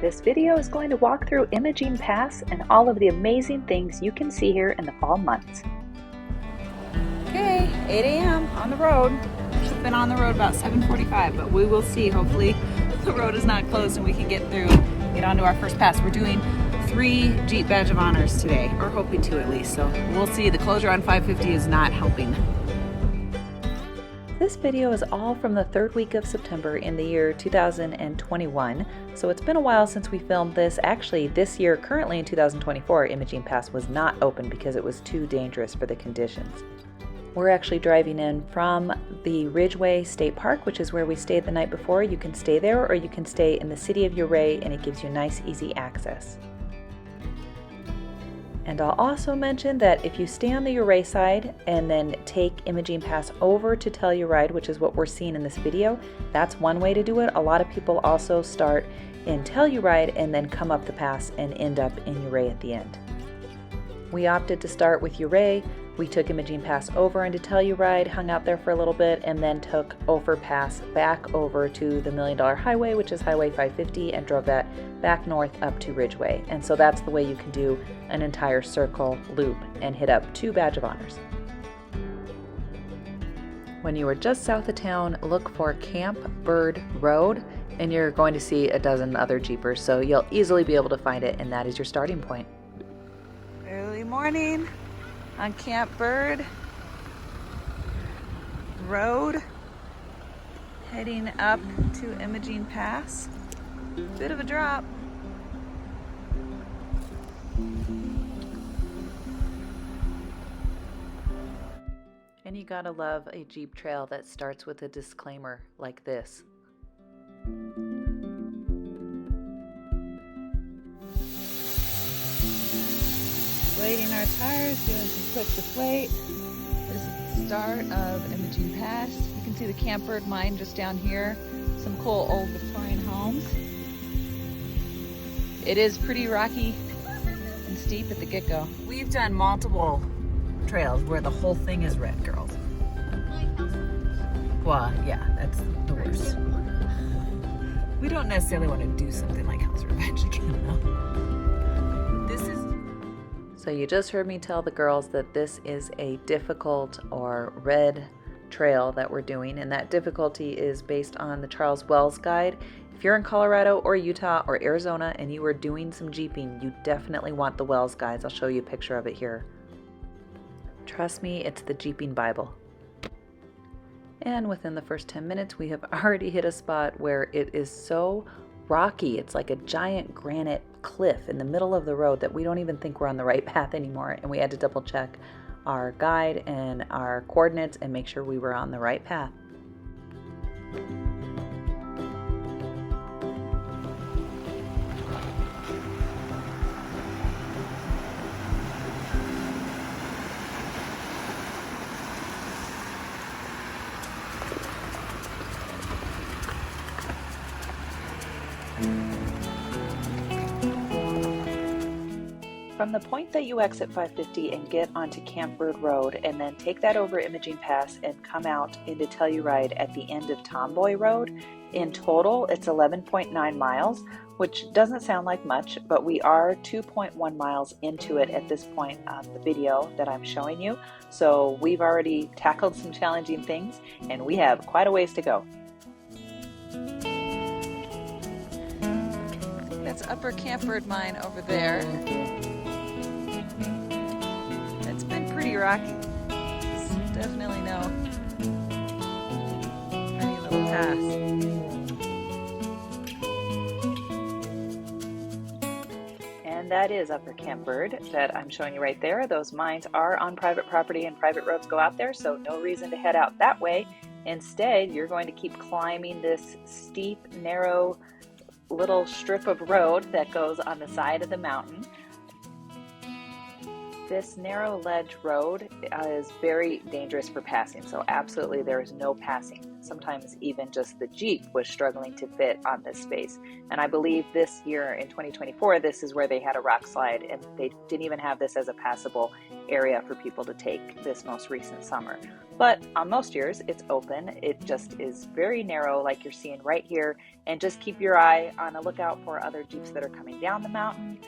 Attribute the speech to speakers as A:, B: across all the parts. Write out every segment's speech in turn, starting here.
A: This video is going to walk through Imogene Pass and all of the amazing things you can see here in the fall months.
B: Okay, 8 a.m. on the road. We've been on the road about 7:45, but we will see. Hopefully the road is not closed and we can get through, get onto our first pass. We're doing 3 Jeep Badge of Honors today, or hoping to at least, so we'll see. The closure on 550 is not helping.
A: This video is all from the third week of September in the year 2021, so it's been a while since we filmed this. Actually, this year, currently in 2024, Imogene Pass was not open because it was too dangerous for the conditions. We're actually driving in from the Ridgeway State Park, which is where we stayed the night before. You can stay there or you can stay in the city of Ouray, and it gives you nice, easy access. And I'll also mention that if you stay on the Ouray side and then take Imogene Pass over to Telluride, which is what we're seeing in this video, that's one way to do it. A lot of people also start in Telluride and then come up the pass and end up in Ouray at the end. We opted to start with Ouray. We took Imogene Pass over into Telluride, hung out there for a little bit, and then took Overpass back over to the $1 Million Highway, which is Highway 550, and drove that back north up to Ridgeway. And so that's the way you can do an entire circle loop and hit up 2 Badge of Honors. When you are just south of town, look for Camp Bird Road, and you're going to see a dozen other Jeepers, so you'll easily be able to find it, and that is your starting point.
B: Early morning on Camp Bird Road, heading up to Imogene Pass. Bit of a drop.
A: And you gotta love a Jeep trail that starts with a disclaimer like this.
B: Deflating our tires, doing some quick deflate. This is the start of Imogene Pass. You can see the Camp Bird mine just down here. Some cool old Victorian homes. It is pretty rocky and steep at the get-go. We've done multiple trails where the whole thing is red, girls. Well, yeah, that's the worst. We don't necessarily want to do something like House Revenge again, though. This is...
A: So you just heard me tell the girls that this is a difficult or red trail that we're doing, and that difficulty is based on the Charles Wells guide. If you're in Colorado or Utah or Arizona and you are doing some Jeeping, you definitely want the Wells guides. I'll show you a picture of it here. Trust me, it's the Jeeping Bible. And within the first 10 minutes, we have already hit a spot where it is so rocky. It's like a giant granite cliff in the middle of the road that we don't even think we're on the right path anymore, and we had to double check our guide and our coordinates and make sure we were on the right path. From the point that you exit 550 and get onto Camp Bird Road, and then take that over Imogene Pass and come out into Telluride at the end of Tomboy Road, in total it's 11.9 miles, which doesn't sound like much, but we are 2.1 miles into it at this point on the video that I'm showing you. So we've already tackled some challenging things, and we have quite a ways to go.
B: That's Upper Camp Bird Mine over there. It's been pretty rocky. It's definitely no pretty little pass.
A: And that is Upper Camp Bird that I'm showing you right there. Those mines are on private property and private roads go out there, so no reason to head out that way. Instead, you're going to keep climbing this steep, narrow little strip of road that goes on the side of the mountain. This narrow ledge road is very dangerous for passing, so absolutely there is no passing. sometimes even just the Jeep was struggling to fit on this space. And I believe this year in 2024, this is where they had a rock slide, and they didn't even have this as a passable area for people to take this most recent summer. But on most years, it's open. It just is very narrow, like you're seeing right here. And just keep your eye on a lookout for other Jeeps that are coming down the mountain,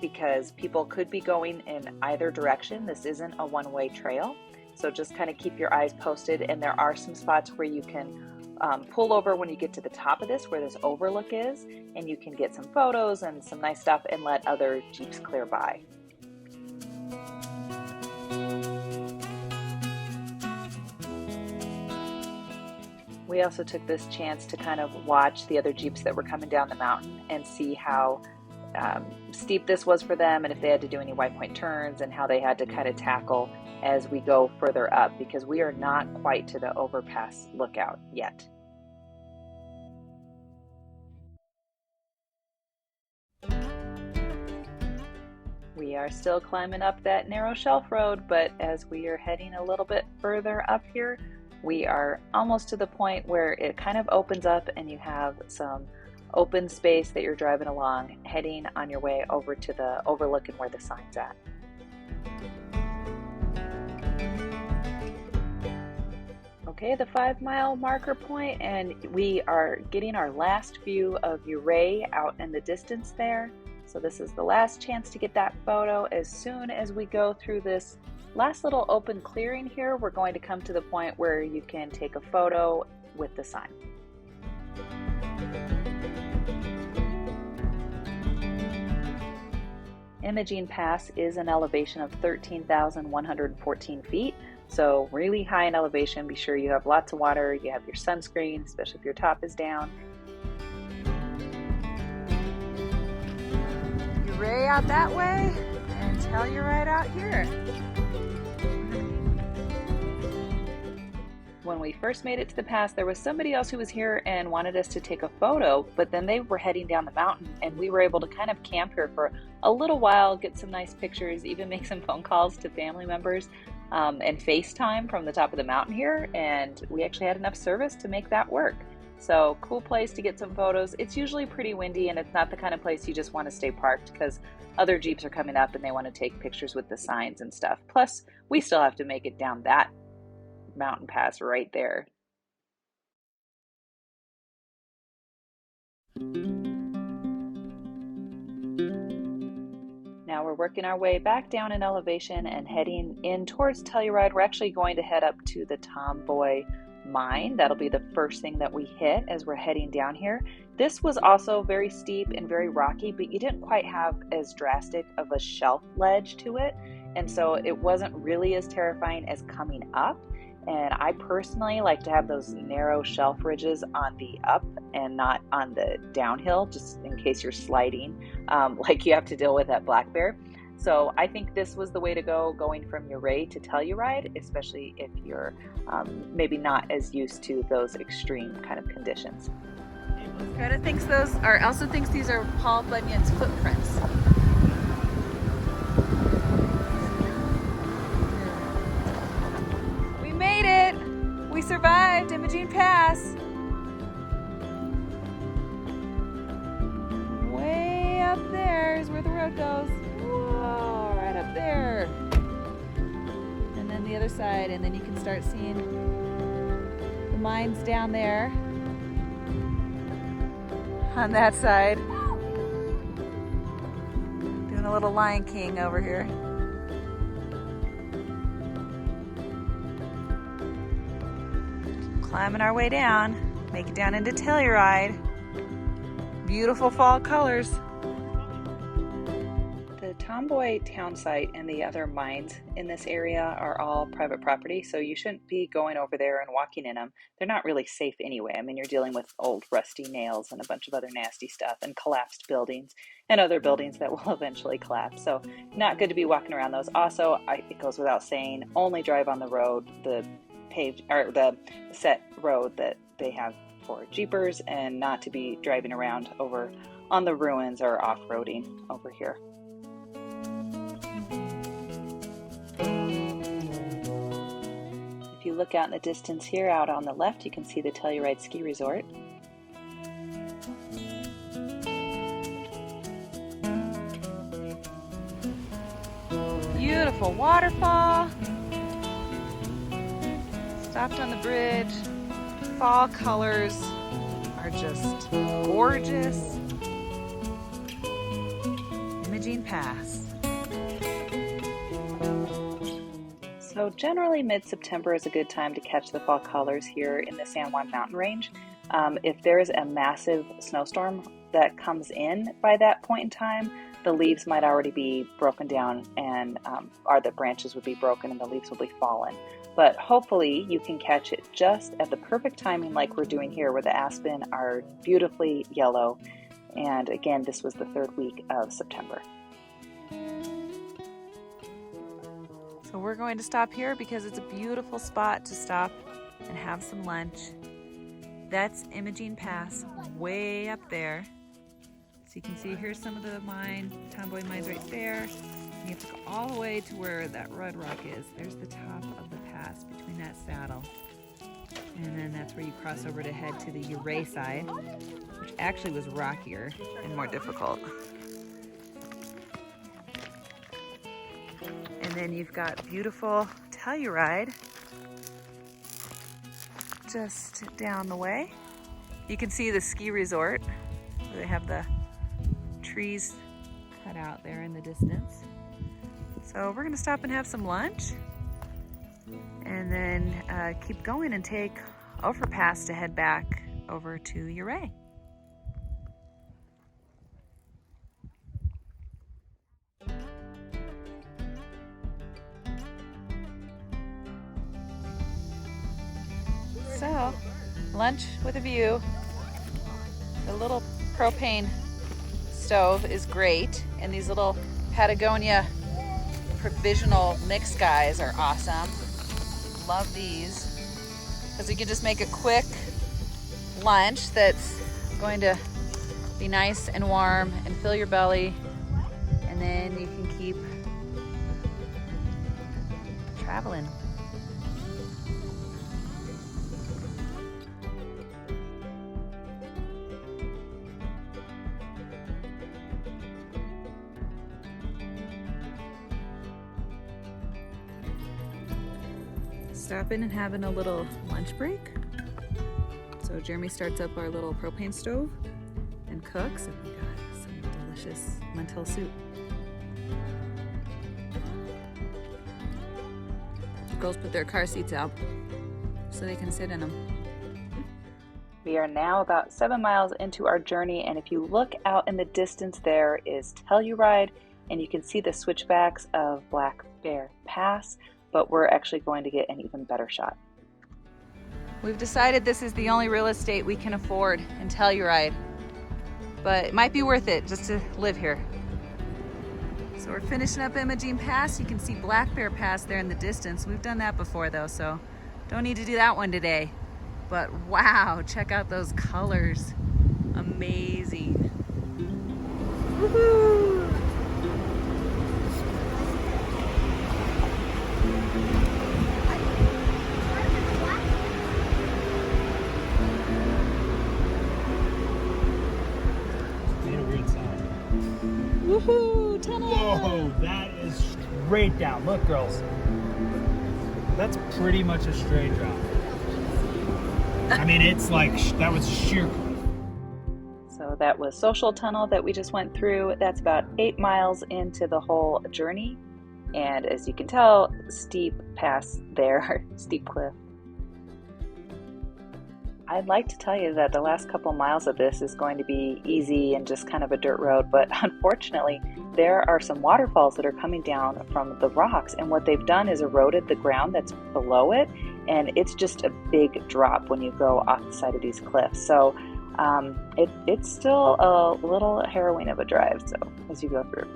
A: because people could be going in either direction. This isn't a one-way trail. So just kind of keep your eyes posted. And there are some spots where you can pull over when you get to the top of this, where this overlook is, and you can get some photos and some nice stuff and let other Jeeps clear by. We also took this chance to kind of watch the other Jeeps that were coming down the mountain and see how steep this was for them, and if they had to do any white point turns, and how they had to kind of tackle as we go further up, because we are not quite to the overpass lookout yet. We are still climbing up that narrow shelf road, but as we are heading a little bit further up here, we are almost to the point where it kind of opens up and you have some open space that you're driving along, heading on your way over to the overlook and where the sign's at. Okay, the 5-mile marker point, and we are getting our last view of Ouray out in the distance there. So this is the last chance to get that photo. As soon as we go through this last little open clearing here, we're going to come to the point where you can take a photo with the sign. Imogene Pass is an elevation of 13,114 feet, so really high in elevation. Be sure you have lots of water, you have your sunscreen, especially if your top is down.
B: Ouray out that way and Telluride out here.
A: When we first made it to the pass, there was somebody else who was here and wanted us to take a photo, but then they were heading down the mountain, and we were able to kind of camp here for a little while, get some nice pictures, even make some phone calls to family members, and FaceTime from the top of the mountain here, and we actually had enough service to make that work. So cool place to get some photos. It's usually pretty windy, and it's not the kind of place you just want to stay parked, because other Jeeps are coming up and they want to take pictures with the signs and stuff. Plus, we still have to make it down that mountain pass right there. Now we're working our way back down in elevation and heading in towards Telluride. We're actually going to head up to the Tomboy mine. That'll be the first thing that we hit as we're heading down here. This was also very steep and very rocky, but you didn't quite have as drastic of a shelf ledge to it, and so it wasn't really as terrifying as coming up. And I personally like to have those narrow shelf ridges on the up and not on the downhill, just in case you're sliding like you have to deal with at Black Bear. So I think this was the way to go, going from Ouray to Telluride, especially if you're maybe not as used to those extreme kind of conditions.
B: Greta thinks Elsa thinks these are Paul Bunyan's footprints. We survived Imogene Pass. Way up there is where the road goes. Whoa, right up there. And then the other side, and then you can start seeing the mines down there on that side. Doing a little Lion King over here. Climbing our way down, make it down into Telluride. Beautiful fall colors.
A: The Tomboy town site and the other mines in this area are all private property, so you shouldn't be going over there and walking in them. They're not really safe anyway. I mean, you're dealing with old rusty nails and a bunch of other nasty stuff, and collapsed buildings and other buildings that will eventually collapse. So not good to be walking around those. Also, it goes without saying, only drive on the road, the paved or the set road that they have for Jeepers, and not to be driving around over on the ruins or off-roading over here. If you you look out in the distance here, out on the left, you can see the Telluride Ski Resort. Beautiful waterfall. Stopped on the bridge. Fall colors are just gorgeous. Imogene Pass. So generally mid-September is a good time to catch the fall colors here in the San Juan mountain range. If there is a massive snowstorm that comes in by that point in time, the leaves might already be broken down and or the branches would be broken and the leaves will be fallen. But hopefully you can catch it just at the perfect timing like we're doing here, where the aspen are beautifully yellow. And again, this was the third week of September. So we're going to stop here because it's a beautiful spot to stop and have some lunch. That's Imogene Pass, way up there. So you can see here's some of the Tomboy mines right there. And you have to go all the way to where that red rock is. There's the top of the pass between that saddle. And then that's where you cross over to head to the Ouray side, which actually was rockier and more difficult. And then you've got beautiful Telluride just down the way. You can see the ski resort where they have the trees cut out there in the distance. So we're gonna stop and have some lunch and then keep going and take overpass to head back over to Ouray. So, lunch with a view. The little propane stove is great, and these little Patagonia provisional mix guys are awesome. Love these because you can just make a quick lunch that's going to be nice and warm and fill your belly, and then you can keep traveling. Stopping and having a little lunch break. So Jeremy starts up our little propane stove and cooks, and we got some delicious lentil soup. The girls put their car seats out so they can sit in them. We are now about 7 miles into our journey, and if you look out in the distance, there is Telluride, and you can see the switchbacks of Black Bear Pass, but we're actually going to get an even better shot. We've decided this is the only real estate we can afford in Telluride, but it might be worth it just to live here. So we're finishing up Imogene Pass. You can see Black Bear Pass there in the distance. We've done that before though, so don't need to do that one today. But wow, check out those colors. Amazing. Woohoo! Woohoo! Tunnel!
C: Whoa, that is straight down. Look, girls. That's pretty much a straight drop. I mean, it's like, that was sheer cliff.
A: So that was Social Tunnel that we just went through. That's about 8 miles into the whole journey. And as you can tell, steep pass there, steep cliff. I'd like to tell you that the last couple miles of this is going to be easy and just kind of a dirt road, but unfortunately there are some waterfalls that are coming down from the rocks, and what they've done is eroded the ground that's below it, and it's just a big drop when you go off the side of these cliffs. So it's still a little harrowing of a drive, so as you go through.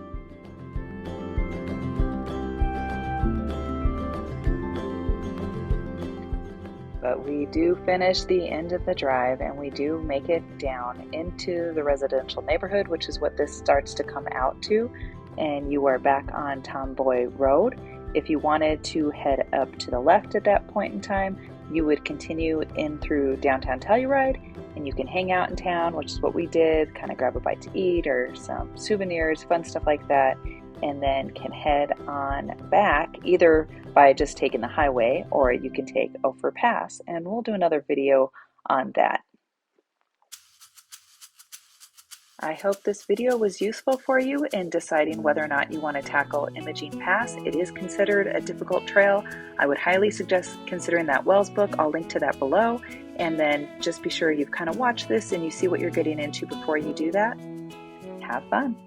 A: But we do finish the end of the drive, and we do make it down into the residential neighborhood, which is what this starts to come out to. And you are back on Tomboy Road. If you wanted to head up to the left at that point in time, you would continue in through downtown Telluride, and you can hang out in town, which is what we did, kind of grab a bite to eat or some souvenirs, fun stuff like that, and then can head on back either by just taking the highway, or you can take Ouray Pass, and we'll do another video on that. I hope this video was useful for you in deciding whether or not you want to tackle Imogene Pass. It is considered a difficult trail. I would highly suggest considering that Wells book. I'll link to that below. And then just be sure you've kind of watched this and you see what you're getting into before you do that. Have fun.